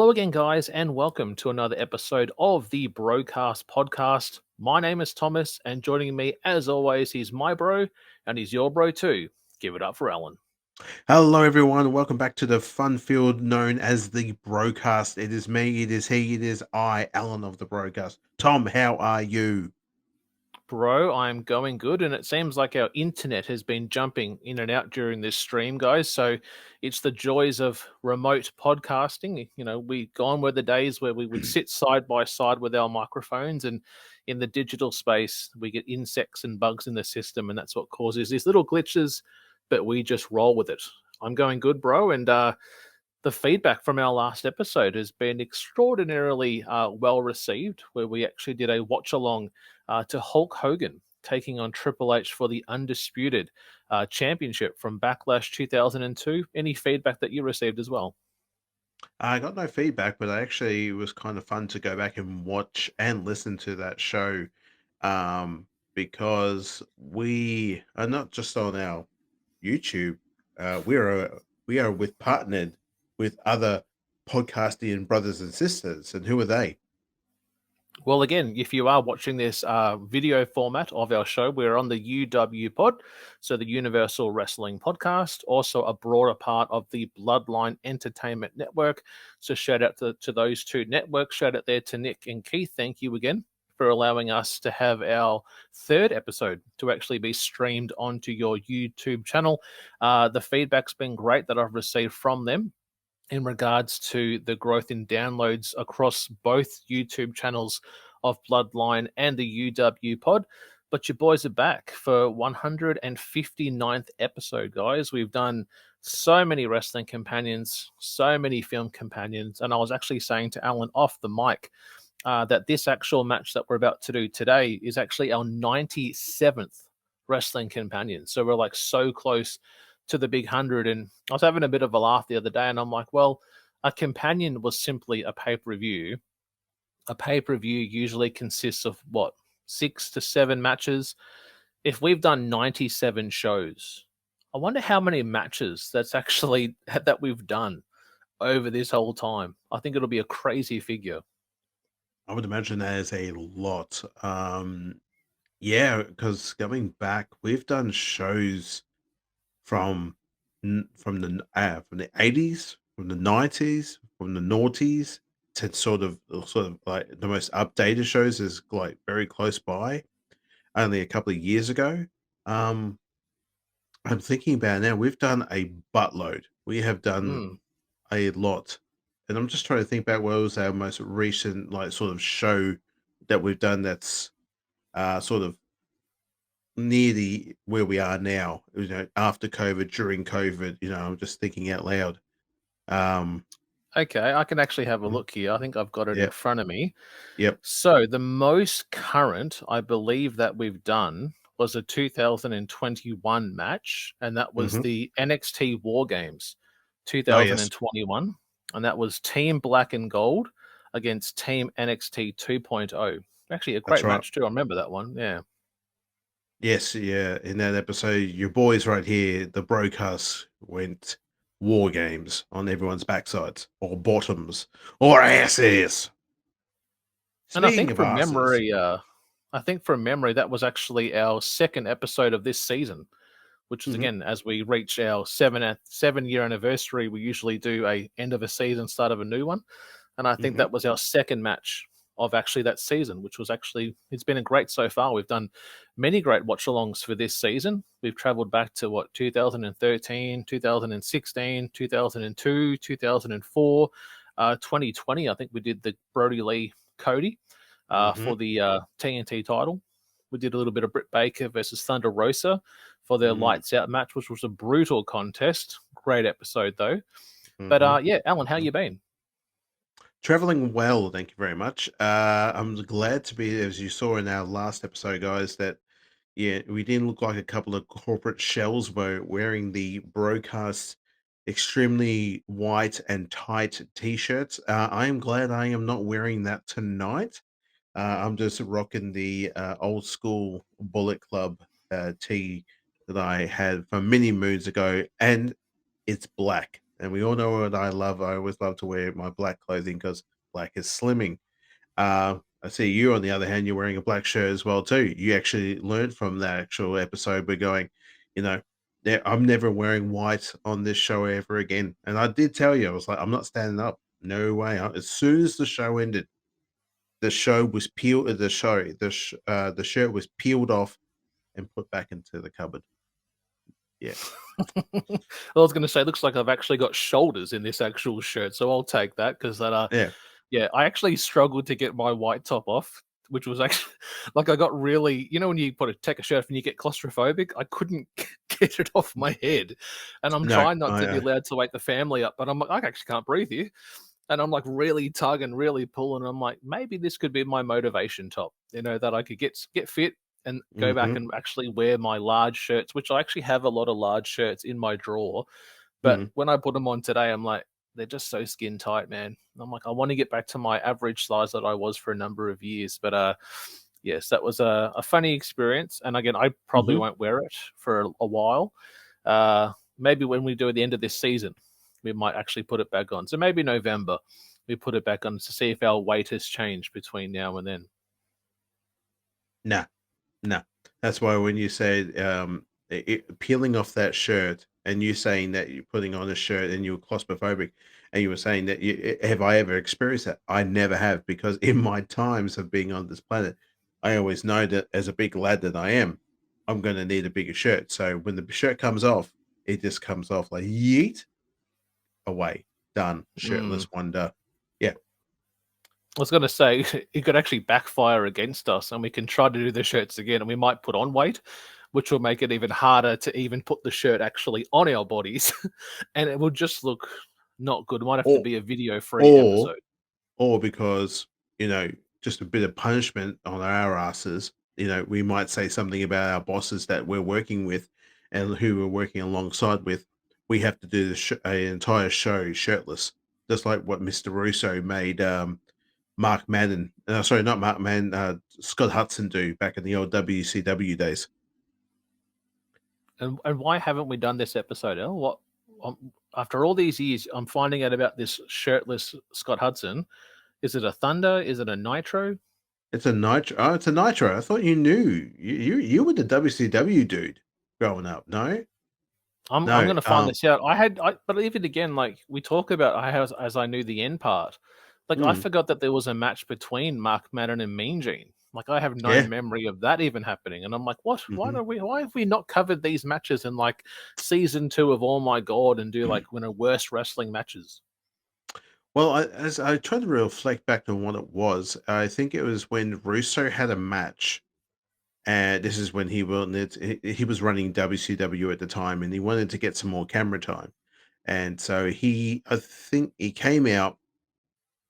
Hello again, guys, and welcome to another episode of the Broadcast Podcast. My name is Thomas, and joining me, as always, he's my bro, and he's your bro too. Give it up for Alan. Hello, everyone. Welcome back to the fun field known as the Broadcast. It is me, it is he, it is I, Alan of the Broadcast. Tom, how are you? Bro, I'm going good, and it seems like our internet has been jumping in and out during this stream, guys. So it's the joys of remote podcasting. You know, gone were the days where we would sit side by side with our microphones, and in the digital space, we get insects and bugs in the system, and that's what causes these little glitches, but we just roll with it. I'm going good, bro, and the feedback from our last episode has been extraordinarily well received, where we actually did a watch along to Hulk Hogan taking on Triple H for the undisputed championship from Backlash 2002. Any feedback that you received as well? I got no feedback, but it was kind of fun to go back and watch and listen to that show because we are not just on our YouTube. We are with partnered with other podcasting brothers and sisters. And who are they? Well, again, if you are watching this video format of our show, we're on the UW Pod, so the Universal Wrestling Podcast, also a broader part of the Bloodline Entertainment Network. So shout out to those two networks. Shout out there to Nick and Keith. Thank you again for allowing us to have our third episode to actually be streamed onto your YouTube channel. The feedback's been great that I've received from them in regards to the growth in downloads across both YouTube channels of Bloodline and the UW Pod. But your boys are back for 159th episode, guys. We've done so many wrestling companions, so many film companions. And I was actually saying to Alan off the mic that this actual match that we're about to do today is actually our 97th wrestling companion. So we're like so close to the big 100. And I was having a bit of a laugh the other day, and I'm like, well, a companion was simply a pay-per-view. A pay-per-view usually consists of what, 6 to 7 matches. If we've done 97 shows, I wonder how many matches that's actually that we've done over this whole time. I think it'll be a crazy figure. I would imagine that is a lot. Yeah, because going back, we've done shows from from the 80s, from the 90s, from the noughties to sort of like the most updated shows is like very close by, only a couple of years ago. Um, I'm thinking about it now. We've done a buttload. We have done Hmm. a lot, and I'm just trying to think about what was our most recent like sort of show that we've done that's sort of near the where we are now, after COVID, during COVID, I'm just thinking out loud. Um, Okay, I can actually have a mhm, look here. I think I've got it in yep, front of me. yep, So the most current, I believe, that we've done was a 2021 match, and that was mhm. the NXT War Games Oh, yes, 2021, and that was Team Black and Gold against Team NXT 2.0. Actually, a that's great right. match too. I remember that one. Yeah. Yes, yeah, in that episode, your boys right here, the broadcast went war games on everyone's backsides, or bottoms, or asses. And Speaking of asses, I think from memory, that was actually our second episode of this season, which is mhm, again as we reach our 7-year anniversary, we usually do a end of a season, start of a new one, and I think mhm, that was our second match of actually that season, which was actually it's been a great so far. We've done many great watch-alongs for this season. We've traveled back to what 2013, 2016, 2002, 2004, 2020. I think we did the Brody Lee Cody mhm, for the TNT title. We did a little bit of Britt Baker versus Thunder Rosa for their mm, lights out match, which was a brutal contest. Great episode though. But mhm. yeah, Alan, how you been? Traveling well, thank you very much. I'm glad to be, as you saw in our last episode, guys, that yeah, we didn't look like a couple of corporate shells. We're wearing the broadcast extremely white and tight t-shirts. I am glad I am not wearing that tonight. I'm just rocking the old school Bullet Club tee that I had from many moons ago, and it's black. and we all know what I love. I always love to wear my black clothing because black is slimming. I see you, on the other hand, you're wearing a black shirt as well too. You actually learned from that actual episode. We're going, you know, I'm never wearing white on this show ever again. And I did tell you, I was like, I'm not standing up. No way. As soon as the show ended, the show was peeled. The shirt was peeled off and put back into the cupboard. Yeah. I was going to say, looks like I've actually got shoulders in this actual shirt, so I'll take that because that. Yeah. Yeah, I actually struggled to get my white top off, which was actually like I got really, when you take a shirt off and you get claustrophobic, I couldn't get it off my head, and I'm No. trying not to be loud to wake the family up, but I'm like, I actually can't breathe here, and I'm like really tugging, really pulling. And I'm like, maybe this could be my motivation top, that I could get fit and go back Hmm. and actually wear my large shirts, which I actually have a lot of large shirts in my drawer. But Hmm. when I put them on today, I'm like, they're just so skin tight, man. I'm like, I want to get back to my average size that I was for a number of years. But yes, that was a funny experience. And again, I probably Hmm. won't wear it for a while. Maybe when we do at the end of this season, we might actually put it back on. So maybe November, we put it back on to see if our weight has changed between now and then. No. No. That's why when you say peeling off that shirt, and you saying that you're putting on a shirt and you were claustrophobic, and you were saying that have I ever experienced that? I never have, because in my times of being on this planet, I always know that as a big lad that I am, I'm going to need a bigger shirt. So when the shirt comes off, it just comes off like yeet, away, done, Mm. shirtless wonder. Yeah. I was going to say it could actually backfire against us, and we can try to do the shirts again, and we might put on weight, which will make it even harder to even put the shirt actually on our bodies, and it will just look not good. It might have to Or be a video-free or episode. or because, just a bit of punishment on our asses, we might say something about our bosses that we're working with and who we're working alongside with. We have to do an entire show shirtless, just like what Mr. Russo made Mark Madden, sorry, not Mark Madden, Scott Hudson do back in the old WCW days. And why haven't we done this episode, El? After all these years, I'm finding out about this shirtless Scott Hudson. Is it a Thunder? Is it a Nitro? It's a nitro. Oh, it's a nitro. I thought you knew. You were the WCW dude growing up. No, I'm no. gonna find this out. But even again, like we talk about, as I knew the end part, like I Mm, forgot that there was a match between Mark Madden and Mean Gene. Like I have no yeah. memory of that even happening, and I'm like, what? Hmm. Why have we not covered these matches in like season 2 of Oh My God and do like worst wrestling matches? Well, as I try to reflect back on what it was, I think it was when Russo had a match, and this is when he was running WCW at the time, and he wanted to get some more camera time, and so I think he came out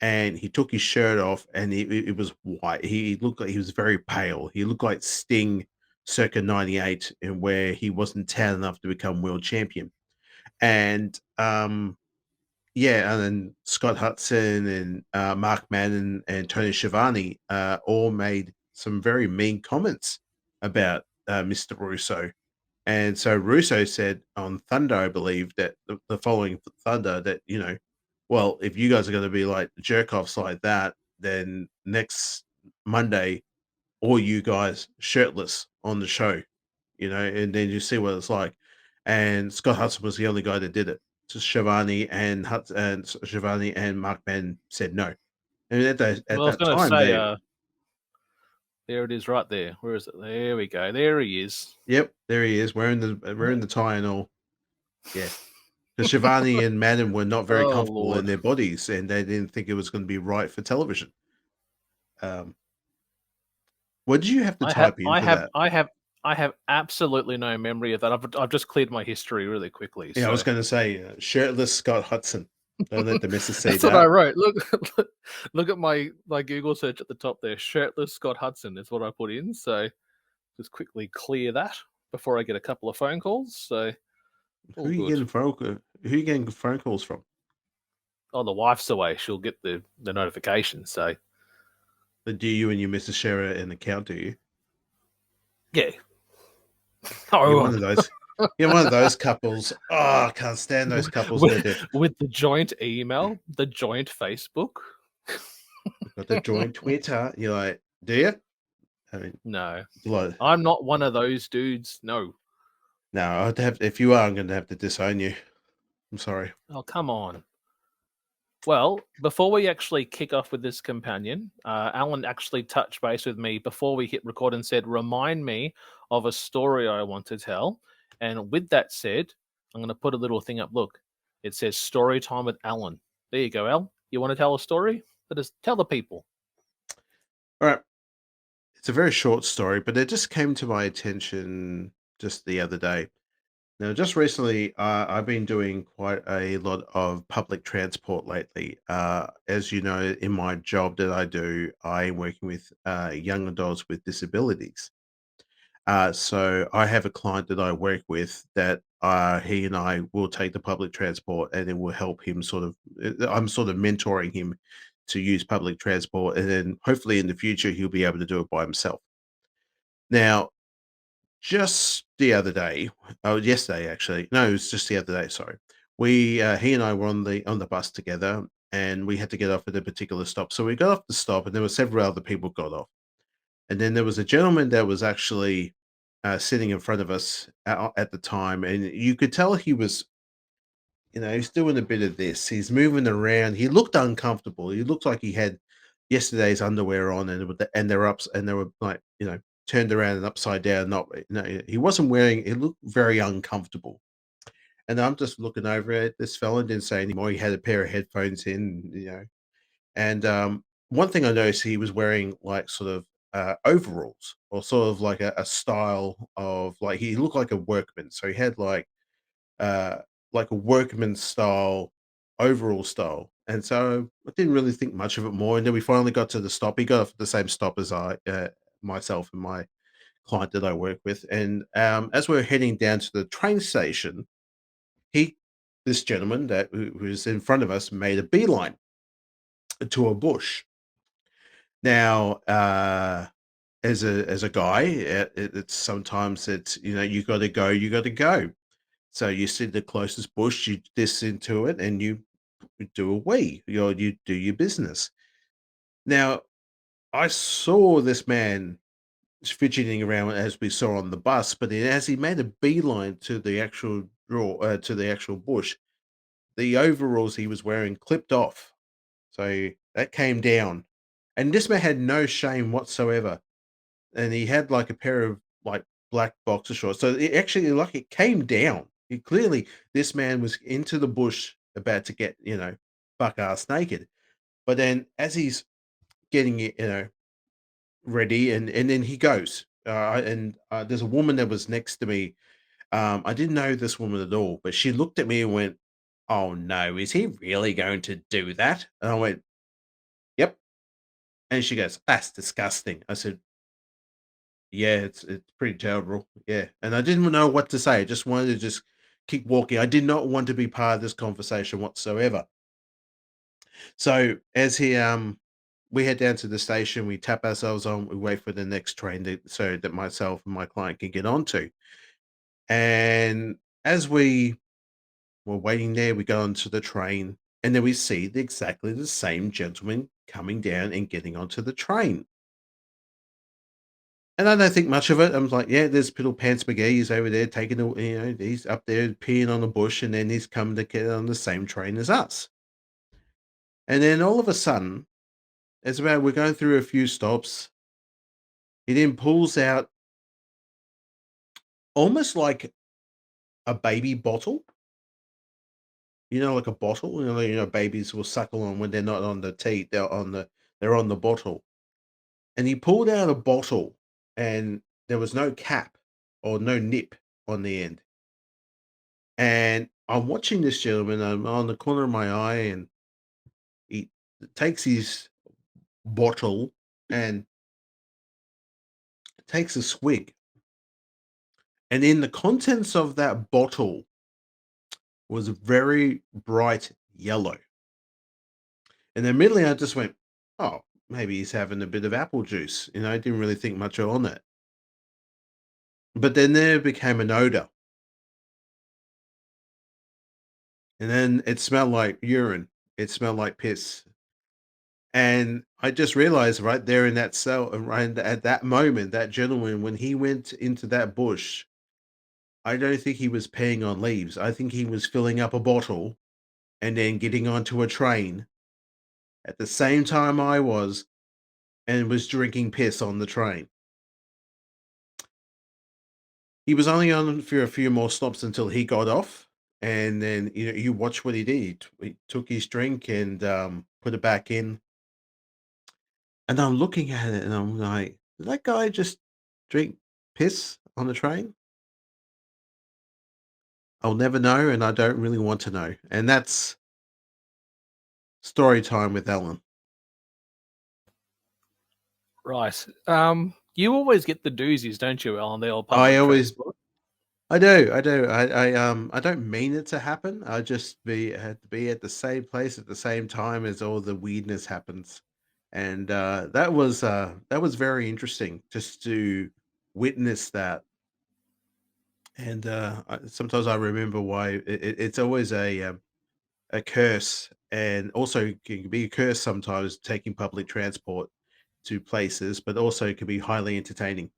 and he took his shirt off, and it was white. He looked like he was very pale. He looked like Sting circa 98, and where he wasn't tan enough to become world champion. And yeah, and then Scott Hudson and Mark Madden and Tony Schiavone all made some very mean comments about Mr. Russo. And so Russo said on Thunder, I believe, that the following Thunder, that, well, if you guys are going to be like jerk offs like that, then next Monday, all you guys shirtless on the show, and then you see what it's like. And Scott Hudson was the only guy that did it. So Shivani and Mark Ben said no. And at Well, I was that gonna time, say, there it is, right there. Where is it? There we go. There he is. yep, there he is wearing the tie and all. Yeah. Because Shivani and Madden were not very Oh comfortable in Lord. their bodies, and they didn't think it was going to be right for television. Um, what did you have to I have type in I for have that? I have I have absolutely no memory of that. I've just cleared my history really quickly. Yeah, I was So going to say shirtless Scott Hudson. Don't let the missus see that's what I that. wrote. Look at my Google search at the top there. Shirtless Scott Hudson is what I put in. So just quickly clear that before I get a couple of phone calls. So Who all are you good. getting who you getting phone calls from? Oh, the wife's away. She'll get the notification. So Do you and your missus share an account? Do you? yeah. You're Oh, one of those. You're one of those couples. Oh, I can't stand those couples where they've with the joint email, the joint Facebook. got the joint Twitter. You're like, do you? I mean, No, it's a lot. I'm not one of those dudes. No. No, I'd have. If you are, I'm going to have to disown you. I'm sorry. Oh, come on. Well, before we actually kick off with this companion, Alan actually touched base with me before we hit record and said, remind me of a story I want to tell. And with that said, I'm going to put a little thing up. Look, it says story time with Alan. There you go, Al. You want to tell a story? Let us tell the people. All right. It's a very short story, but it just came to my attention just the other day. Now, just recently, I've been doing quite a lot of public transport lately. As you know, in my job that I do, I'm working with young adults with disabilities. So I have a client that I work with that he and I will take the public transport, and it will help him sort of. I'm sort of mentoring him to use public transport, and then hopefully in the future he'll be able to do it by himself. Now, just the other day, oh, yesterday actually. No, it was just the other day, sorry. He and I were on the bus together, and we had to get off at a particular stop. So we got off the stop, and there were several other people got off. And then there was a gentleman that was actually, sitting in front of us at the time, and you could tell he was, he's doing a bit of this. He's moving around. He looked uncomfortable. He looked like he had yesterday's underwear on, and they're ups, and they were like, turned around and upside down. Not, no, he wasn't wearing. It looked very uncomfortable. And I'm just looking over at this fella, didn't say anymore. He had a pair of headphones in, and one thing I noticed, he was wearing like sort of overalls, or sort of like a style of, like, he looked like a workman. So he had uh, like a workman style, overall style. And so I didn't really think much of it more. And then we finally got to the stop. He got off at the same stop as myself and my client that I work with. And as we were heading down to the train station, he, this gentleman who was in front of us, made a beeline to a bush. Now, as a guy, it's sometimes it's, you got to go, you got to go. So you see the closest bush, you diss into it, and you do a wee. You do your business. Now, I saw this man fidgeting around as we saw on the bus, but then as he made a beeline to the actual to the actual bush, the overalls he was wearing clipped off. So that came down, and this man had no shame whatsoever, and he had like a pair of like black boxer shorts. So it actually, like, it came down. He clearly, this man was into the bush about to get, buck ass naked. But then as he's getting it, ready, and then he goes. And there's a woman that was next to me. I didn't know this woman at all, but she looked at me and went, "Oh no, is he really going to do that?" And I went, "Yep." And she goes, "That's disgusting." I said, "Yeah, it's pretty terrible." Yeah, and I didn't know what to say. I just wanted to just keep walking. I did not want to be part of this conversation whatsoever. So as we head down to the station, we tap ourselves on, we wait for the next train so that myself and my client can get onto. And as we were waiting there, we go onto the train, and then we see exactly the same gentleman coming down and getting onto the train. And I don't think much of it. I'm like, yeah, there's Piddle Pants McGee. He's over there taking a, he's up there peeing on a bush, and then he's come to get on the same train as us. And then all of a sudden, we're going through a few stops, he then pulls out almost like a baby bottle, like a bottle. Babies will suckle on when they're not on the teat, they're on the bottle. And he pulled out a bottle, and there was no cap or no nip on the end. And I'm watching this gentleman, I'm on the corner of my eye, and he takes his bottle and takes a swig. And in the contents of that bottle was very bright yellow. And immediately I just went, oh, maybe he's having a bit of apple juice. I didn't really think much on it. But then there became an odor. and then it smelled like urine. It smelled like piss. And I just realized right there in that cell, and right at that moment, that gentleman, when he went into that bush, I don't think he was peeing on leaves. I think he was filling up a bottle and then getting onto a train at the same time I was, and was drinking piss on the train. He was only on for a few more stops until he got off, and then, you watch what he did. He took his drink and, put it back in, and I'm looking at it and I'm like, "Did that guy just drink piss on the train?" I'll never know, and I don't really want to know, and that's story time with Ellen. Right. You always get the doozies, don't you, on the old I public always transport? I do, I do. I don't mean it to happen. I just had to be at the same place at the same time as all the weirdness happens, and that was very interesting just to witness that. And sometimes I remember why it's always a curse, and also can be a curse sometimes taking public transport to places, but also can be highly entertaining.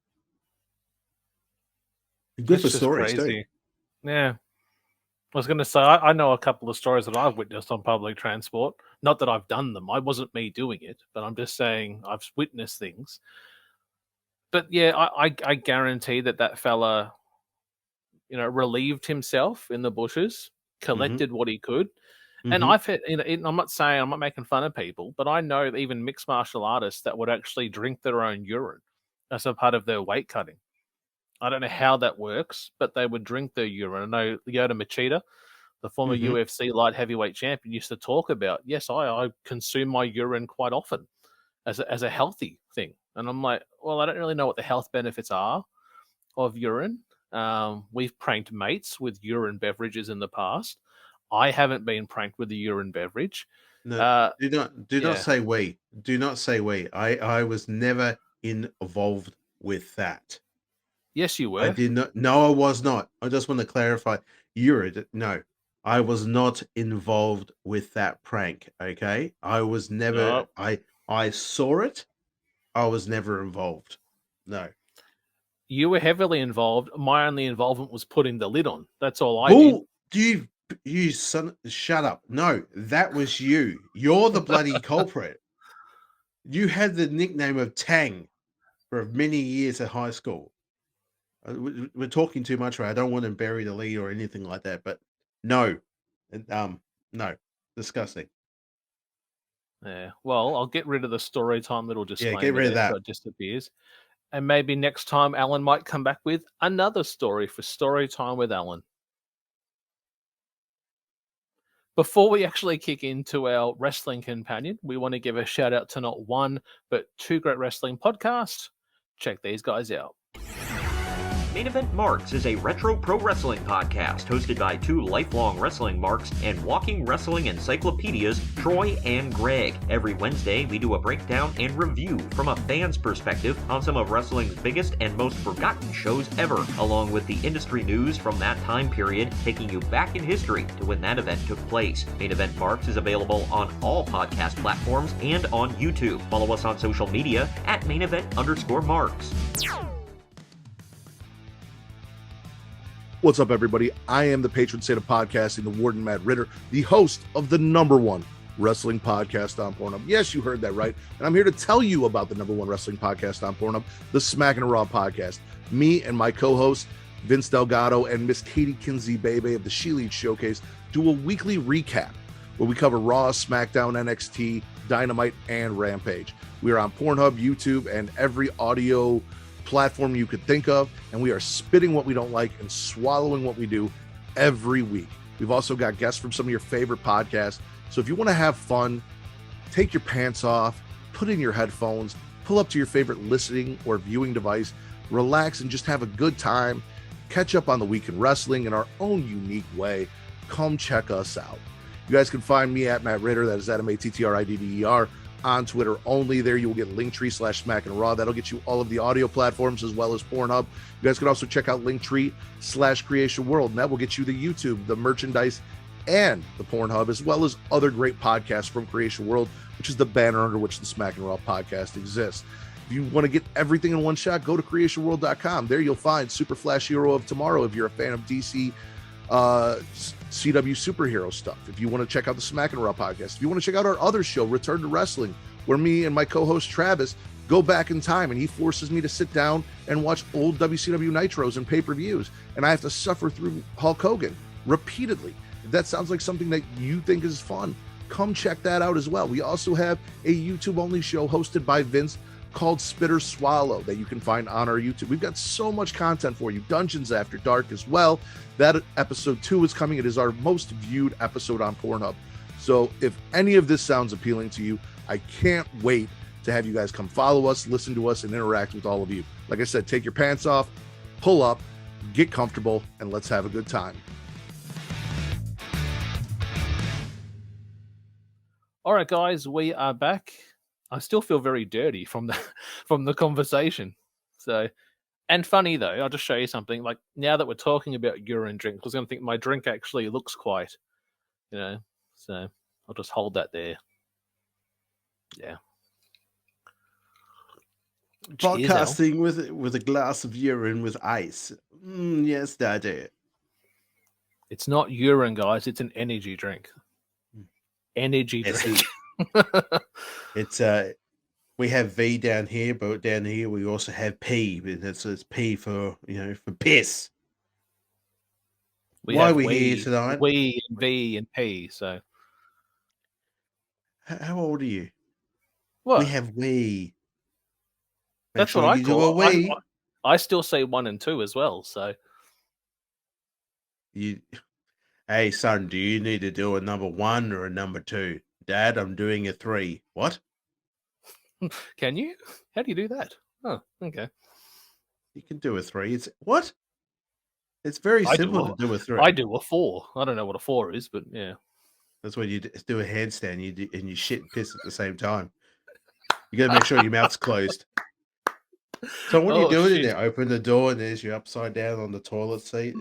And good That's for just stories too. crazy. Yeah. I was going to say, I know a couple of stories that I've witnessed on public transport. Not that I've done them. I wasn't me doing it, but I'm just saying I've witnessed things. But yeah, I guarantee that fella, relieved himself in the bushes, Hmm. collected what he could. And Hmm. I've had, I'm not saying, I'm not making fun of people, but I know even mixed martial artists that would actually drink their own urine as a part of their weight cutting. I don't know how that works, but they would drink their urine. I know Lyoto Machida, the former Hmm. UFC light heavyweight champion, used to talk about, yes, I consume my urine quite often as a healthy thing. And I'm like, well, I don't really know what the health benefits are of urine. We've pranked mates with urine beverages in the past. I haven't been pranked with a urine beverage. No, Uh, do not yeah. say we. Do not say we. I was never involved with that. Yes, you I were. did not. No, I was not. I just want to clarify. No, I was not involved with that prank. Okay, I was never. Oh, I saw it. I was never involved. No. you were heavily involved. My only involvement was putting the lid on. That's all I did. Who do you son? Shut up. No, that was you. You're the bloody culprit. You had the nickname of Tang for many years at high school. We're talking too much, right? I don't want to bury the lead or anything like that, but no, and, no, disgusting. Yeah. Well, I'll get rid of the story time little Yeah, get disclaimer rid of there so that. it disappears. And maybe next time Alan might come back with another story for story time with Alan. Before we actually kick into our wrestling companion, we want to give a shout out to not one, but two great wrestling podcasts. Check these guys out. Main Event Marks is a retro pro wrestling podcast hosted by two lifelong wrestling marks and walking wrestling encyclopedias, Troy and Greg. Every Wednesday, we do a breakdown and review from a fan's perspective on some of wrestling's biggest and most forgotten shows ever, along with the industry news from that time period, taking you back in history to when that event took place. Main Event Marks is available on all podcast platforms and on YouTube. Follow us on social media at @mainevent_marks. What's up, everybody? I am the patron saint of podcasting, the Warden Matt Ritter, the host of the #1 wrestling podcast on Pornhub. Yes, you heard that right. And I'm here to tell you about the #1 wrestling podcast on Pornhub, the Smack and Raw podcast. Me and my co-host, Vince Delgado, and Miss Katie Kinsey Bebe of the She Leads Showcase do a weekly recap where we cover Raw, SmackDown, NXT, Dynamite, and Rampage. We are on Pornhub, YouTube, and every audio platform you could think of, and we are spitting what we don't like and swallowing what we do every week. We've also got guests from some of your favorite podcasts. So if you want to have fun, take your pants off, put in your headphones, pull up to your favorite listening or viewing device, relax, and just have a good time. Catch up on the week in wrestling in our own unique way. Come check us out. You guys can find me at Matt Ritter. That is at MATTRIDDER. On Twitter only. There you will get Linktree/Smack and Raw. That'll get you all of the audio platforms as well as Pornhub. You guys can also check out Linktree/Creation World, and that will get you the YouTube, the merchandise, and the Pornhub, as well as other great podcasts from Creation World, which is the banner under which the Smack and Raw podcast exists. If you want to get everything in one shot, go to creationworld.com. There you'll find Super Flash Hero of Tomorrow if you're a fan of DC CW superhero stuff. If you want to check out the Smack and Raw podcast, if you want to check out our other show, Return to Wrestling, where me and my co-host Travis go back in time and he forces me to sit down and watch old WCW Nitros and pay-per-views, and I have to suffer through Hulk Hogan repeatedly. If that sounds like something that you think is fun, come check that out as well. We also have a YouTube-only show hosted by Vince called Spitter Swallow that you can find on our YouTube. We've got so much content for you. Dungeons After Dark as well. That episode 2 is coming. It is our most viewed episode on Pornhub. So if any of this sounds appealing to you, I can't wait to have you guys come follow us, listen to us, and interact with all of you. Like I said, take your pants off, pull up, get comfortable, and let's have a good time. All right, guys, we are back. I still feel very dirty from the conversation. So, and funny though, I'll just show you something. Like now that we're talking about urine drinks, I was going to think my drink actually looks quite, So I'll just hold that there. Yeah. Podcasting with a glass of urine with ice. Yes, Daddy. It's not urine, guys. It's an energy drink. Energy drink. It's we have V down here, but down here we also have P. It's P for for piss. Why are we here tonight? We and V and P. So, how old are you? What? We have we. That's what I call it. I still say 1 and 2 as well. So, hey son, do you need to do a number 1 or a number 2? Dad, I'm doing a 3. What? Can you? How do you do that? Oh, okay. You can do a 3. It's what? It's very simple to do a 3. I do a 4. I don't know what a 4 is, but yeah. That's when you do a handstand. And you shit and piss at the same time. You got to make sure your mouth's closed. So what are you doing in there? Open the door and there's you upside down on the toilet seat.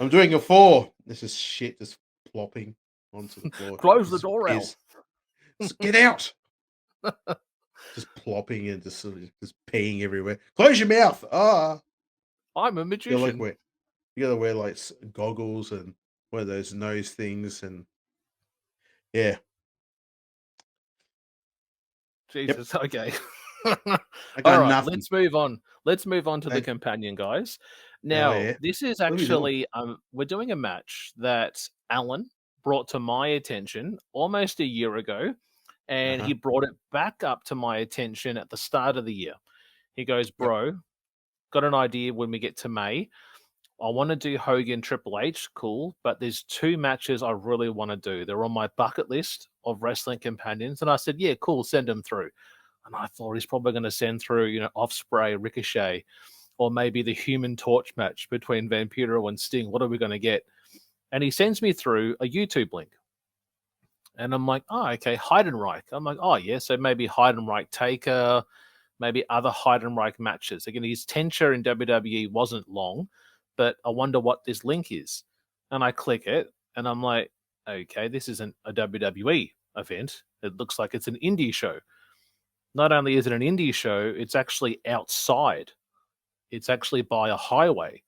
I'm doing a 4. This is shit just plopping onto the floor. Close the door out. Get out. Just plopping and just peeing everywhere. Close your mouth. I'm a magician. You gotta wear like goggles and one of those nose things and yeah. Jesus. Yep. Okay. I got nothing. Let's move on. Let's move on to the companion, guys. Now, this is actually we're doing a match that Alan brought to my attention almost a year ago, and he brought it back up to my attention at the start of the year. He goes, bro, got an idea when we get to May. I want to do Hogan Triple H, cool, but there's 2 matches I really want to do. They're on my bucket list of wrestling companions. And I said, yeah, cool, send them through. And I thought he's probably going to send through, Ospreay, Ricochet, or maybe the Human Torch match between Vampiro and Sting. What are we going to get? And he sends me through a YouTube link. And I'm like, oh, okay, Heidenreich. I'm like, oh, yeah, so maybe Heidenreich Taker, maybe other Heidenreich matches. Again, his tenure in WWE wasn't long, but I wonder what this link is. And I click it, and I'm like, okay, this isn't a WWE event. It looks like it's an indie show. Not only is it an indie show, it's actually outside. It's actually by a highway.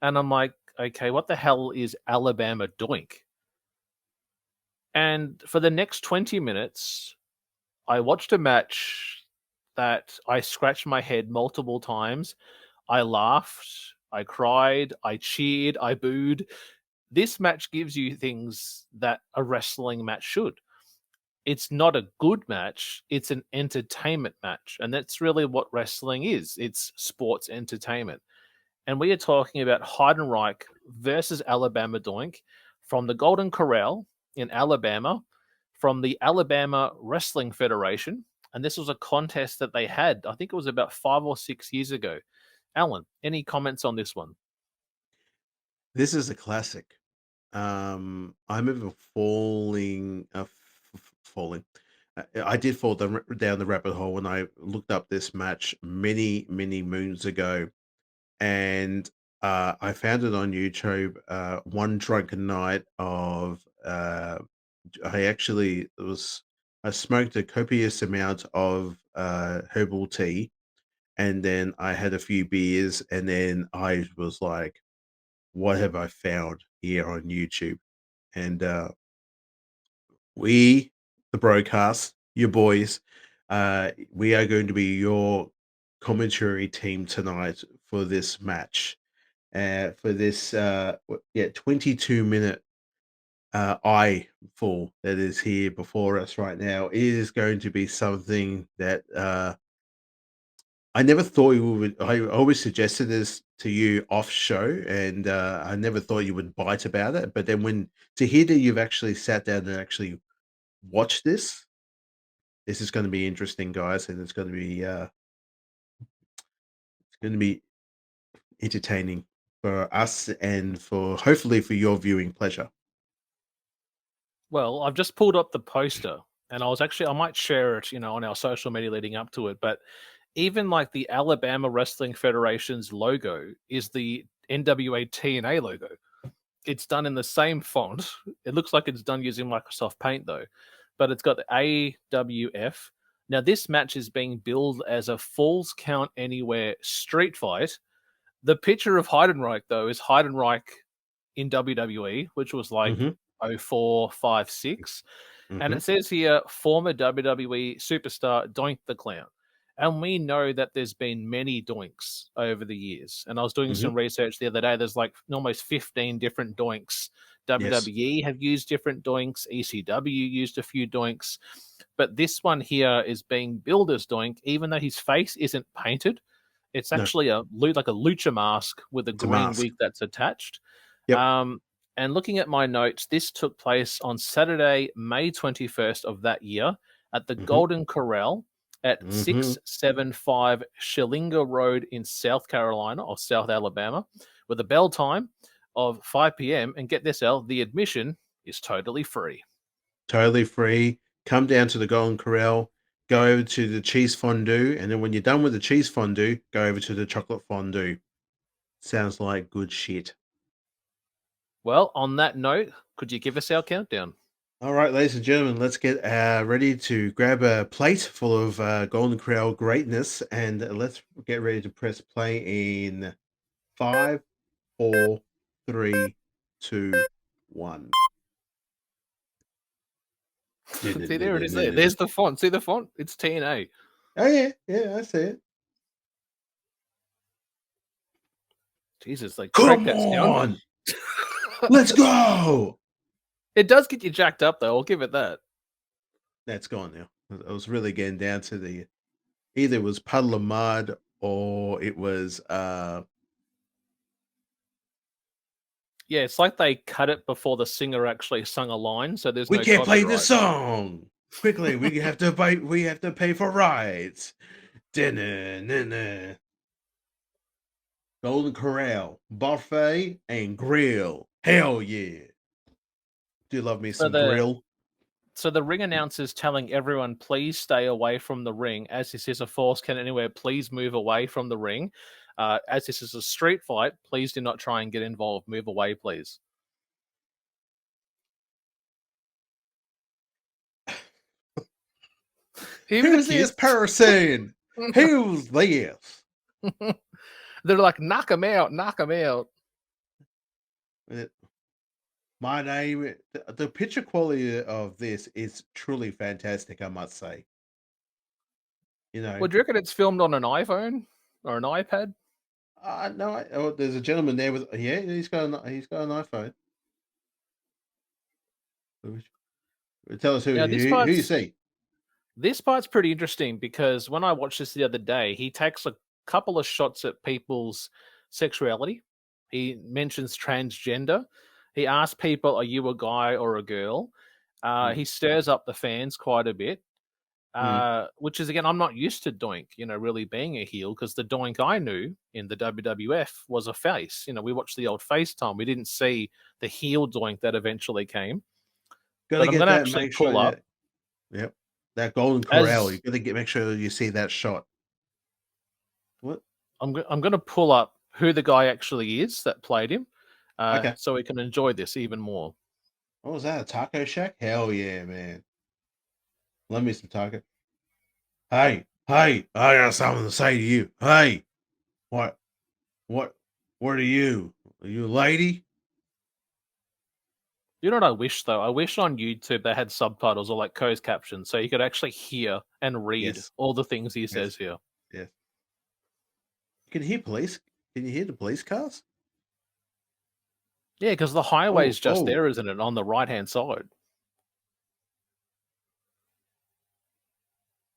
And I'm like, okay, what the hell is Alabama Doink? And for the next 20 minutes, I watched a match that I scratched my head multiple times. I laughed, I cried, I cheered, I booed. This match gives you things that a wrestling match should. It's not a good match, it's an entertainment match. And that's really what wrestling is. It's sports entertainment. And we are talking about Heidenreich versus Alabama Doink from the Golden Corral in Alabama, from the Alabama Wrestling Federation. And this was a contest that they had, I think it was about 5 or 6 years ago. Alan, any comments on this one? This is a classic. I remember falling. I did fall down the rabbit hole when I looked up this match many moons ago, and I found it on YouTube. One drunken night of I smoked a copious amount of herbal tea, and then I had a few beers, and then I was like, "What have I found here on YouTube?" And we, the broadcast, your boys, we are going to be your commentary team tonight for this match. For this 22-minute eyeful that is here before us right now, it is going to be something that I never thought you would. I always suggested this to you off show, and I never thought you would bite about it. But then when to hear that you've actually sat down and actually watched this is going to be interesting, guys, and it's going to be entertaining for us and for hopefully for your viewing pleasure. Well, I've just pulled up the poster, and I might share it, on our social media leading up to it. But even like the Alabama Wrestling Federation's logo is the NWA TNA logo. It's done in the same font. It looks like it's done using Microsoft Paint though, but it's got the AWF. Now this match is being billed as a Falls Count Anywhere street fight. The picture of Heidenreich though is Heidenreich in WWE, which was like 04, 5, 6. And it says here, former WWE superstar Doink the Clown. And we know that there's been many Doinks over the years. And I was doing some research the other day. There's like almost 15 different Doinks. WWE have used different Doinks. ECW used a few Doinks. But this one here is being billed as Doink, even though his face isn't painted. It's actually like a lucha mask with a green wig that's attached. Yep. And looking at my notes, this took place on Saturday, May 21st of that year at the Golden Corral at 675 Schillinger Road in South Carolina or South Alabama with a bell time of 5 p.m. And get this, Al, the admission is totally free. Totally free. Come down to the Golden Corral, go over to the cheese fondue, and then when you're done with the cheese fondue, go over to the chocolate fondue. Sounds like good shit. Well, on that note, could you give us our countdown? All right, ladies and gentlemen, let's get ready to grab a plate full of Golden Corral greatness, and let's get ready to press play in 5, 4, 3, 2, 1. See, there it is. There's the font. See the font? It's TNA. Oh yeah, I see it. Jesus, like come on, let's go. It does get you jacked up, though. I'll give it that. That's gone now. I was really getting down to either it was Puddle of Mud or it was yeah, it's like they cut it before the singer actually sung a line, so there's we no can't play copyright. the song quickly. We have to pay for rights. Golden Corral buffet and grill. Hell yeah! Do love me some grill. So the ring announcer's telling everyone, please stay away from the ring. As this is a Falls Count Anywhere, please move away from the ring. As this is a street fight, please do not try and get involved. Move away, please. Who's this person? Who's this? They're like, knock him out, knock him out. My name, the picture quality of this is truly fantastic, I must say. Would you reckon it's filmed on an iPhone or an iPad? No. There's a gentleman there with he's got an iPhone. Tell us who you see. This part's pretty interesting because when I watched this the other day, he takes a couple of shots at people's sexuality. He mentions transgender. He asks people, are you a guy or a girl? He stirs up the fans quite a bit, which is, again, I'm not used to Doink, really being a heel, because the Doink I knew in the WWF was a face. We watched the old FaceTime. We didn't see the heel Doink that eventually came. Gotta get that, make sure pull up. Yep. That Golden Corral, you gotta make sure you see that shot. What? I'm going to pull up who the guy actually is that played him, Okay. so we can enjoy this even more. What was that? A taco shack? Hell yeah, man. Love me some taco. Hey, I got something to say to you. Hey, what are you? Are you a lady? You know what I wish though? I wish on YouTube they had subtitles or like closed captions so you could actually hear and read Yes. all the things he says here. Yes. You can hear police. Can you hear the police cars? Yeah, because the highway's just oh. there, isn't it? On the right-hand side.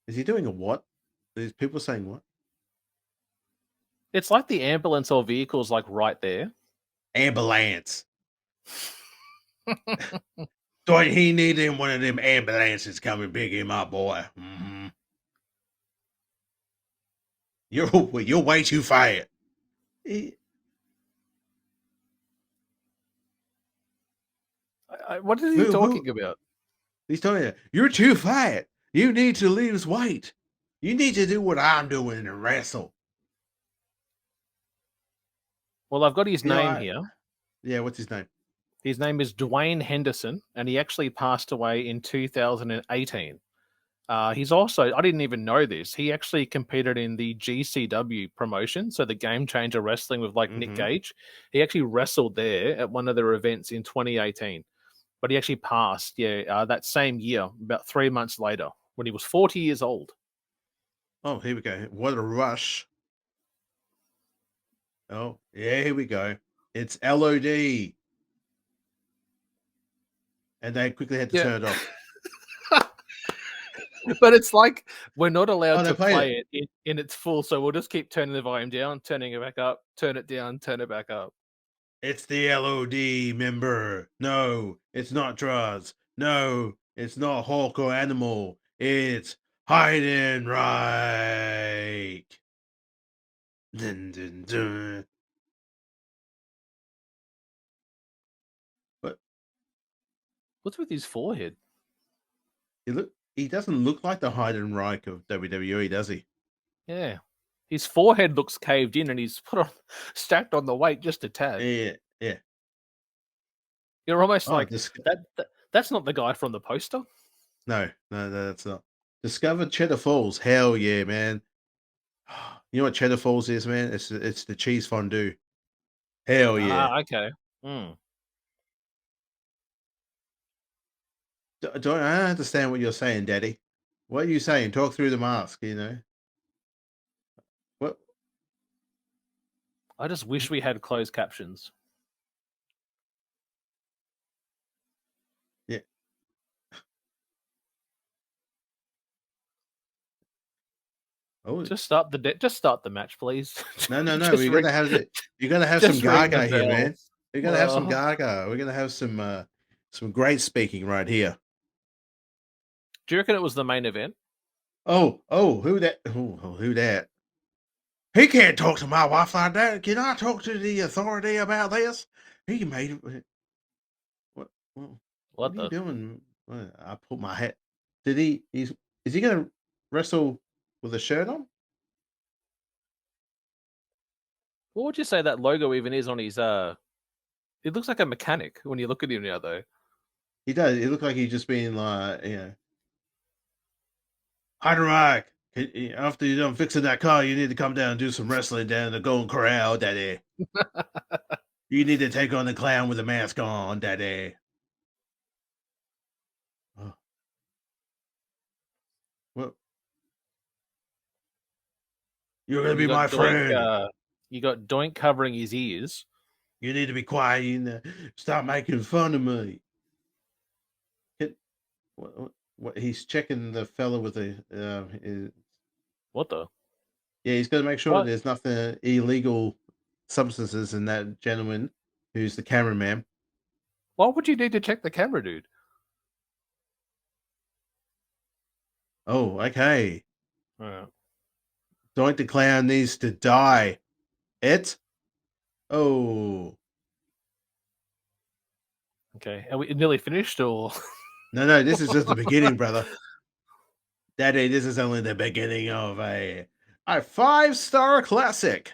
Is he doing a what? There's people saying what? It's like the ambulance or vehicle's like right there. Ambulance. So he needed one of them ambulances coming pick him up, boy. Mm-hmm. You're way too fat. What is he talking about? He's telling you, you're too fat. You need to lose weight. You need to do what I'm doing and wrestle. Well, I've got his name here. Yeah, what's his name? His name is Dwayne Henderson, and he actually passed away in 2018. He's also, I didn't even know this, he actually competed in the GCW promotion, so the Game Changer Wrestling with like Nick Gage. He actually wrestled there at one of their events in 2018, but he actually passed, that same year, about 3 months later, when he was 40 years old. Oh, here we go. What a rush. Oh, yeah, here we go. It's LOD. And they quickly had to turn it off. But it's like we're not allowed to play it in its full, so we'll just keep turning the volume down, turning it back up, turn it down, turn it back up. It's the LOD member. No, it's not Draws. No, it's not Hulk or Animal. It's Heidenreich. Dun, dun, dun. What's with his forehead? He doesn't look like the Heidenreich of WWE, does he? Yeah. His forehead looks caved in and he's stacked on the weight just a tad. Yeah. You're almost like, that's not the guy from the poster. No, that's not. Discover Cheddar Falls. Hell yeah, man. You know what Cheddar Falls is, man? It's the cheese fondue. Hell yeah. Okay. I don't understand what you're saying, Daddy. What are you saying? Talk through the mask, you know? What? I just wish we had closed captions. Yeah. Oh, just start the match, please. No. We're gonna have it. You're gonna have some Gaga here, man. We're gonna have some Gaga. We're gonna have some great speaking right here. Do you reckon it was the main event? Oh, who that? Who that? He can't talk to my wife like that. Can I talk to the authority about this? He made it. What are you doing? I put my hat. Is he gonna wrestle with a shirt on? What would you say that logo even is on his it looks like a mechanic when you look at him now though. He does. It looks like he's just being like, Heidenreich, after you're done fixing that car, you need to come down and do some wrestling down in the Golden Corral, Daddy. You need to take on the clown with the mask on, Daddy. Oh. Well, you're gonna be my friend. You got Doink covering his ears. You need to be quiet and stop making fun of me. What? He's checking the fella with the. What the? Yeah, he's got to make sure there's nothing illegal substances in that gentleman who's the cameraman. Why would you need to check the camera, dude? Oh, okay. Right. Doink the clown needs to die. Oh. Okay. Are we nearly finished or? No, this is just the beginning, brother. Daddy, this is only the beginning of a 5-star classic.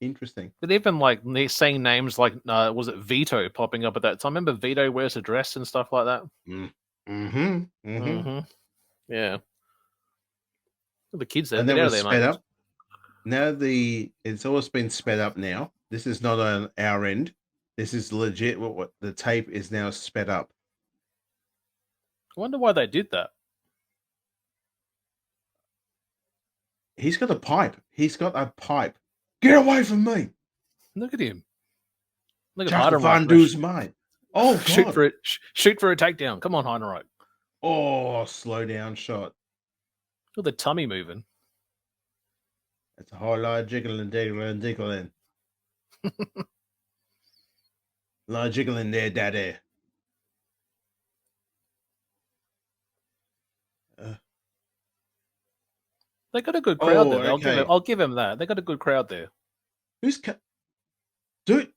Interesting. But even like saying names like, was it Vito popping up at that time? Remember Vito wears a dress and stuff like that? Yeah. The kids there, And get that out of was there, sped mate. up. Now it's always been sped up now. This is not on our end. This is legit. What the tape is now sped up. I wonder why they did that. He's got a pipe. He's got a pipe. Get away from me! Look at him. Look at Jackal Van Heidenreich. Du's mate. Oh God! Shoot for it. Shoot for a takedown. Come on, Heidenreich. Oh, slow down shot. Look at the tummy moving. It's a whole lot of jiggling, diggling, diggling. A lot of jiggling there, daddy. They got a good crowd Oh, there. okay. I'll give him that. They got a good crowd there. Dude?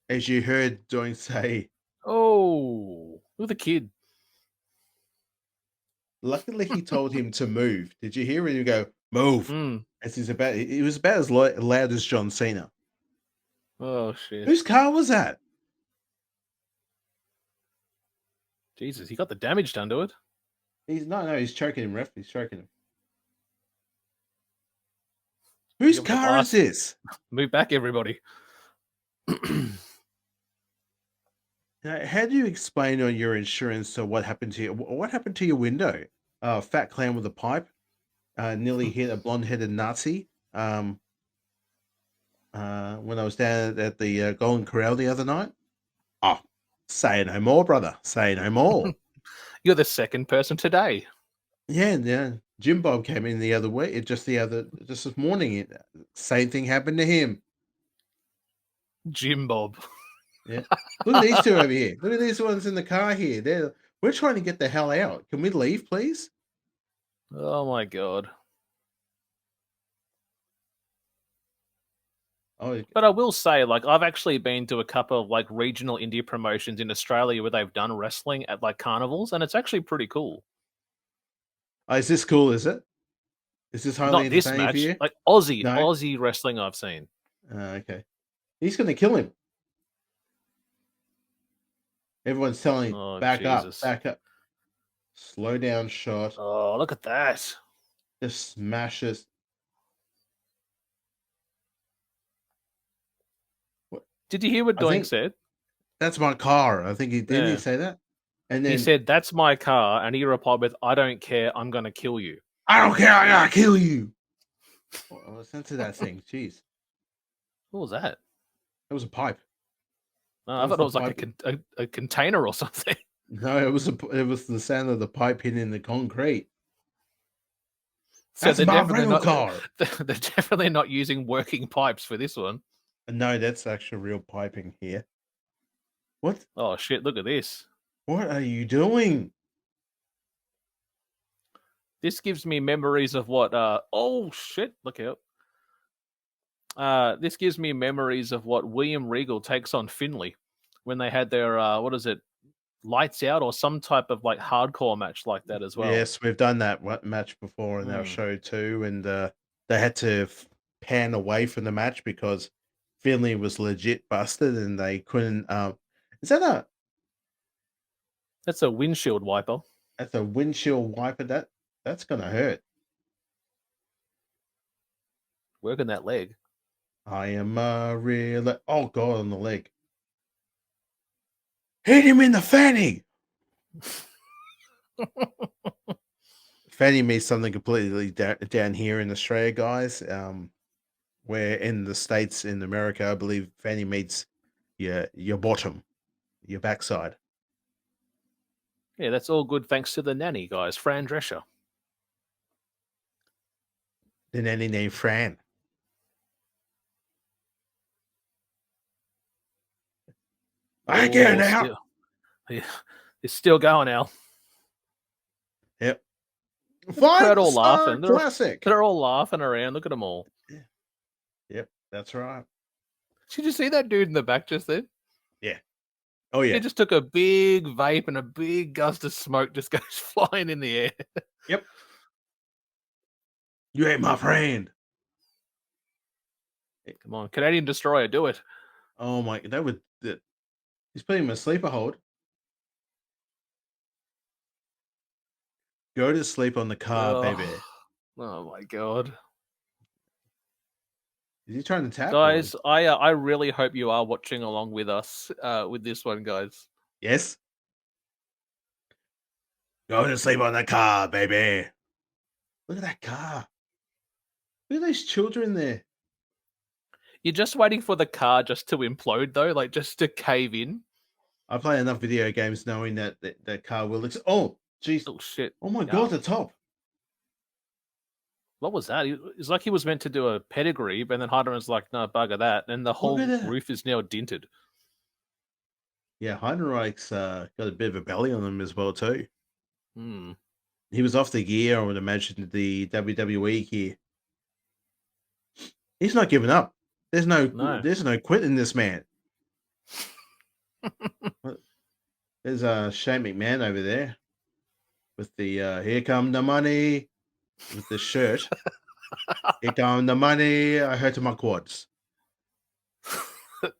As you heard Doink say, Oh, look at the kid. luckily he told him to move. Did you hear him go, move? Mm. As he was about as loud as John Cena. Oh shit. Whose car was that? Jesus, he got the damage done to it. He's choking him, ref. He's choking him. Whose Give him the car is glass. this? Move back, everybody. Now, how do you explain on your insurance what happened to you? What happened to your window? Fat clown with a pipe, nearly hit a blonde-headed Nazi. When I was down at the Golden Corral the other night. Oh, say no more, brother. Say no more. You're the second person today. Yeah. Jim Bob came in the other way. Just this morning. Same thing happened to him. Jim Bob. Yeah. Look at these two over here. Look at these ones in the car here. We're trying to get the hell out. Can we leave, please? Oh my god. Oh, But I will say, like, I've actually been to a couple of like regional indie promotions in Australia where they've done wrestling at like carnivals, and it's actually pretty cool. is this cool? Is it? Is this highly Not this entertaining match, for you? like Aussie No? Aussie wrestling I've seen. Okay. He's going to kill him. Everyone's telling him, Oh, back Jesus. up, back up. Slow down shot. Oh, look at that. Just smashes. Did you hear what I Doink think- said? That's my car. I think he did. Yeah. He say that? And then He said, "That's my car," and he replied with, "I don't care. I'm going to kill you." I don't care. I gotta kill you. Listen to that thing. Jeez. What was that? It was a pipe. No, What I was thought the it was like a container or something. No, it was the sound of the pipe hitting the concrete. So That's they're my definitely rental not. car. They're definitely not using working pipes for this one. No, that's actual real piping here. What? Oh shit! Look at this. What are you doing? This gives me memories of what. Oh shit! Look out. This gives me memories of what William Regal takes on Finlay when they had their what is it, lights out or some type of like hardcore match like that as well. Yes, we've done that match before in our show too, and they had to pan away from the match because Finlay was legit busted and they couldn't. Is that That's a windshield wiper. that's a windshield wiper? That's gonna hurt. Working that leg. I am real. Oh god, on the leg. Hit him in the fanny. Fanny means something completely down here in Australia, guys. Where in the States, in America, I believe fanny means your bottom, your backside. Yeah, that's all good thanks to the nanny, guys. Fran Drescher. The nanny named Fran. I get it out. Yeah, it's still going, Al. Yep. They're all laughing. Classic. They're all laughing around. Look at them all. Yep, that's right. Did you see that dude in the back just then? Oh yeah. He just took a big vape and a big gust of smoke just goes flying in the air. Yep. You ain't my friend. Come on, Canadian Destroyer, do it. Oh my, he's putting him in a sleeper hold. Go to sleep on the car, baby. Oh my god. Is he trying to tap? Guys, I really hope you are watching along with us with this one, guys. Yes. Go to sleep on the car, baby. Look at that car. Look at those children there. You're just waiting for the car just to implode, though, like just to cave in. I play enough video games knowing that that car will. Oh, jeez. Oh shit! Oh my god, the top. What was that? It's like he was meant to do a pedigree, but then Heidenreich's like, no, bugger that. And the whole roof is now dinted. Yeah, Heidenreich's got a bit of a belly on him as well, too. Hmm. He was off the gear, I would imagine, the WWE gear. He's not giving up. There's no quitting this man. There's Shane McMahon over there with the here come the money with the shirt. Here come the money. I hurt my quads.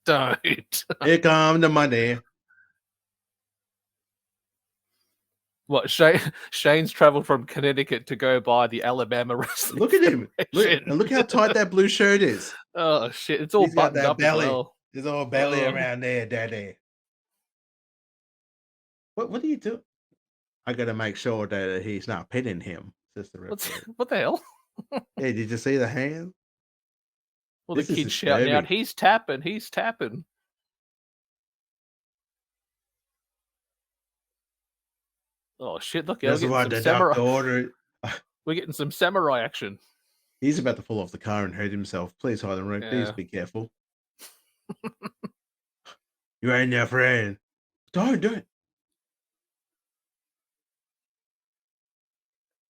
Don't. Here come the money. What, Shane's traveled from Connecticut to go buy the Alabama wrestling. Look at him. Look how tight that blue shirt is. Oh shit, it's all buttoned up belly. as well. There's all belly around there, daddy. What do you do? I gotta make sure that he's not pinning him. Says the referee. What the hell? Yeah, did you see the hand? Well, the kid's shouting out, he's tapping. Oh shit! Look, that's why the doctor ordered. We're getting some samurai action. He's about to fall off the car and hurt himself. Please, Heidenreich, please be careful. You ain't your friend. Don't do it.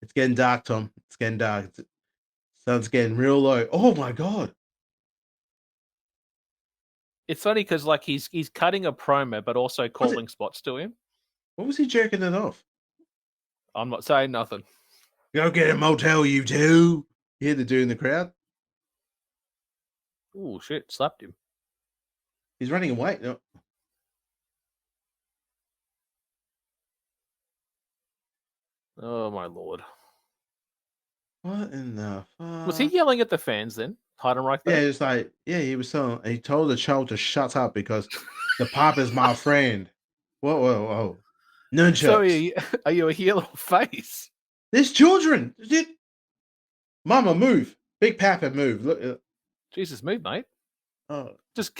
It's getting dark, Tom. It's getting dark. Sun's getting real low. Oh my god! It's funny because like he's cutting a promo, but also calling spots to him. What was he jerking it off? I'm not saying nothing. Go get a motel, you two. You hear the dude in the crowd? Oh shit! Slapped him. He's running away. No. Oh my lord! What in the fuck? Was he yelling at the fans then? Heidenreich? Yeah, it's like he was telling. He told the child to shut up because the pop is my friend. Whoa! Nunchucks. So are you a heel or face? There's children. Mama, move. Big Papa, move. Look. Jesus, move, mate. Oh, just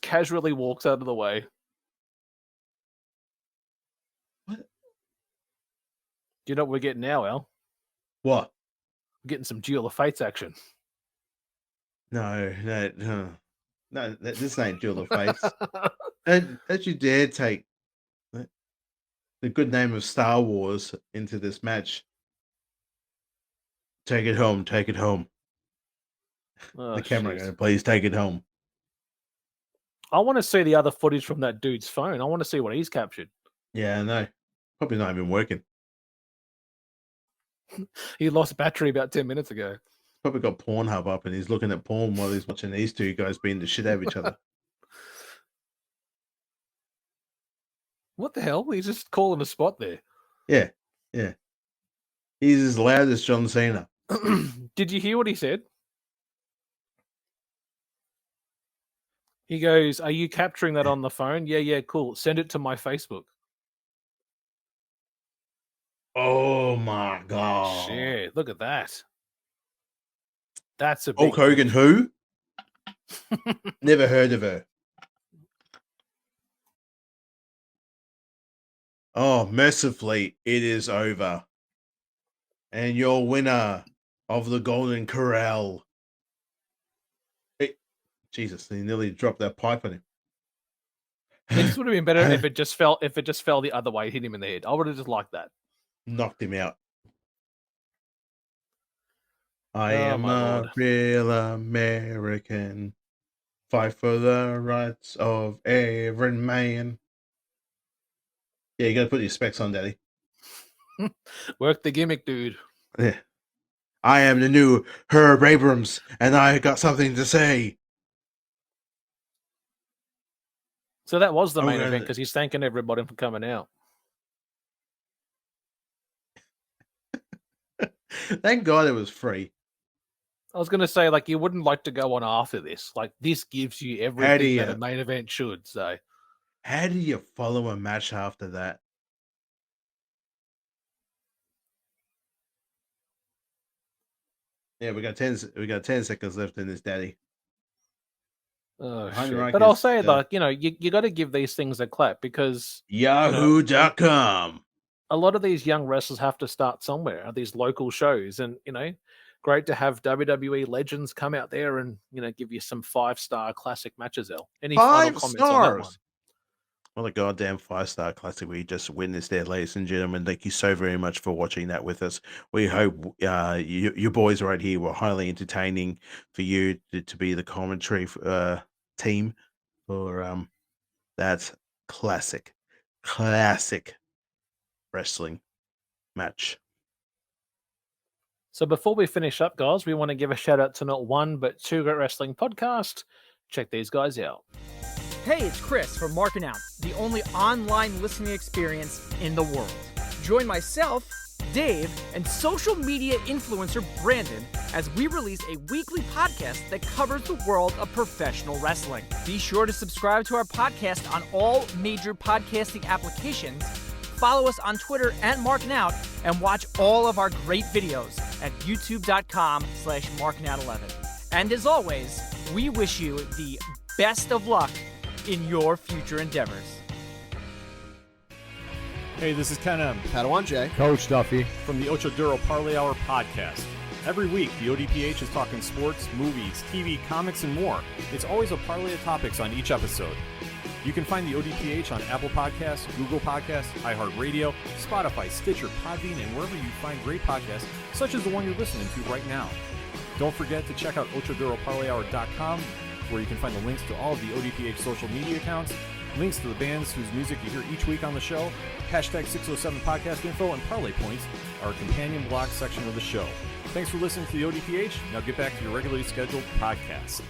casually walks out of the way. What? Do you know what we're getting now, Al? What? We're getting some Duel of Fates action. No. This ain't Duel of Fates. Don't you dare take the good name of Star Wars into this match. Take it home. Take it home. Oh, the camera guy, please take it home. I want to see the other footage from that dude's phone. I want to see what he's captured. Yeah, I know. Probably not even working. He lost battery about 10 minutes ago. Probably got Pornhub up and he's looking at porn while he's watching these two guys beating the shit out of each other. What the hell? He's just calling a spot there. Yeah. He's as loud as John Cena. Did you hear what he said? He goes, "Are you capturing that on the phone?" Yeah, cool. Send it to my Facebook. Oh my god! Shit! Look at that. That's a Hulk Hogan. Who? Never heard of her. Oh, mercifully, it is over, and your winner of the Golden Corral. Jesus, he nearly dropped that pipe on him. This would have been better if it just fell. If it just fell the other way, hit him in the head. I would have just liked that. Knocked him out. I am a real American. Fight for the rights of every man. Yeah, you gotta put your specs on, Daddy. Work the gimmick, dude. Yeah. I am the new Herb Abrams, and I got something to say. So that was the I'm main gonna- event because he's thanking everybody for coming out. Thank God it was free. I was going to say, like, you wouldn't like to go on after this. Like, this gives you everything that a main event should. So, How do you follow a match after that? Yeah, we got 10 seconds left in this, Daddy. oh shit. Heidenreich But I'll is, say, like, you got to give these things a clap because Yahoo.com. a lot of these young wrestlers have to start somewhere at these local shows, and great to have WWE legends come out there and give you some 5-star classic matches. Any final 5 comments on that one? stars. Well, a goddamn 5-star classic we just witnessed there, ladies and gentlemen. Thank you so very much for watching that with us. We hope you boys right here were highly entertaining for you to be the commentary team for that classic wrestling match. So before we finish up, guys, we want to give a shout out to not one but two Great Wrestling Podcast. Check these guys out. Hey, it's Chris from Marking Out, the only online listening experience in the world. Join myself, Dave, and social media influencer Brandon as we release a weekly podcast that covers the world of professional wrestling. Be sure to subscribe to our podcast on all major podcasting applications. Follow us on Twitter at Marking Out and watch all of our great videos at youtube.com/markingout11. And as always, we wish you the best of luck in your future endeavors. Hey, this is Ken M. Padawan J. Coach Duffy from the Ocho Duro Parlay Hour podcast. Every week, the ODPH is talking sports, movies, TV, comics, and more. It's always a parlay of topics on each episode. You can find the ODPH on Apple Podcasts, Google Podcasts, iHeartRadio, Spotify, Stitcher, Podbean, and wherever you find great podcasts, such as the one you're listening to right now. Don't forget to check out OchoDuroParlayHour.com, where you can find the links to all of the ODPH social media accounts, links to the bands whose music you hear each week on the show, hashtag 607 podcast info, and parlay points, our companion blog section of the show. Thanks for listening to the ODPH. Now get back to your regularly scheduled podcast.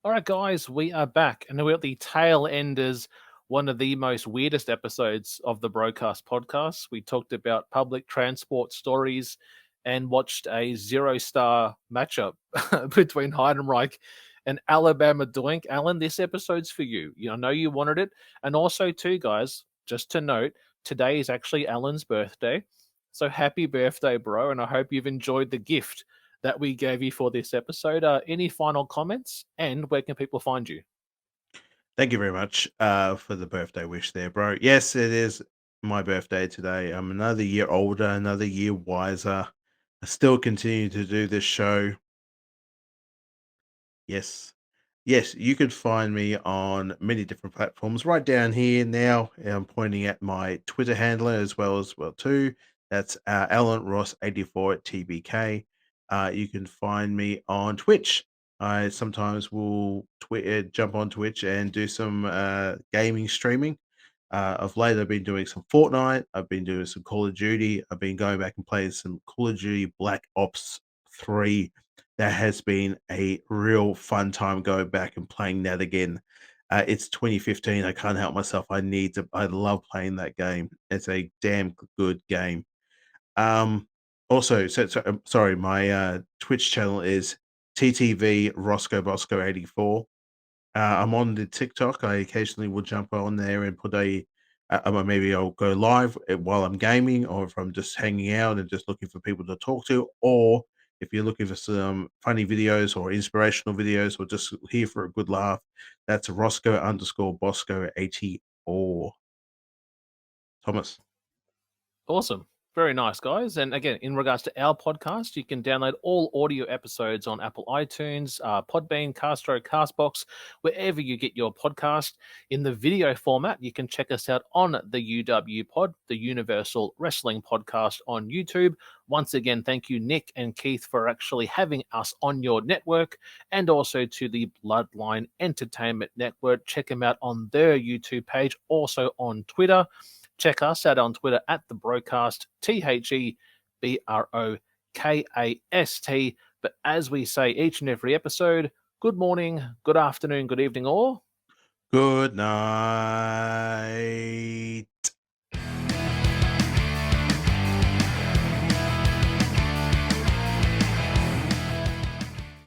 All right, guys, we are back, and we're at the tail enders, one of the most weirdest episodes of the Broadcast Podcast. We talked about public transport stories and watched a 0-star matchup between Heidenreich and Alabama Doink. Alan, this episode's for you. I know you wanted it. And also, too, guys, just to note, today is actually Alan's birthday. So happy birthday, bro, and I hope you've enjoyed the gift that we gave you for this episode. Any final comments, and where can people find you? Thank you very much for the birthday wish there, bro. Yes, it is my birthday today. I'm another year older, another year wiser. I still continue to do this show. Yes. Yes, you can find me on many different platforms. Right down here now, I'm pointing at my Twitter handler as well too. That's Alan Ross 84 at TBK. You can find me on Twitch. I sometimes will jump on Twitch and do some gaming streaming. Of late, I've been doing some Fortnite. I've been doing some Call of Duty. I've been going back and playing some Call of Duty Black Ops 3. That has been a real fun time going back and playing that again. It's 2015. I can't help myself. I love playing that game. It's a damn good game. Also, sorry, my Twitch channel is TTV Roscoe Bosco 84. I'm on the TikTok. I occasionally will jump on there and put maybe I'll go live while I'm gaming, or if I'm just hanging out and just looking for people to talk to, or if you're looking for some funny videos or inspirational videos, or just here for a good laugh, that's Roscoe_Bosco 84. Thomas. Awesome. Very nice, guys. And again, in regards to our podcast, you can download all audio episodes on Apple iTunes, Podbean, Castro, Castbox, wherever you get your podcast. In the video format, you can check us out on the UW Pod, the Universal Wrestling Podcast on YouTube. Once again, thank you, Nick and Keith, for actually having us on your network, and also to the Bloodline Entertainment Network. Check them out on their YouTube page, also on Twitter. Check us out on Twitter at The Broadcast, TheBrokast. But as we say each and every episode, good morning, good afternoon, good evening, or Good night.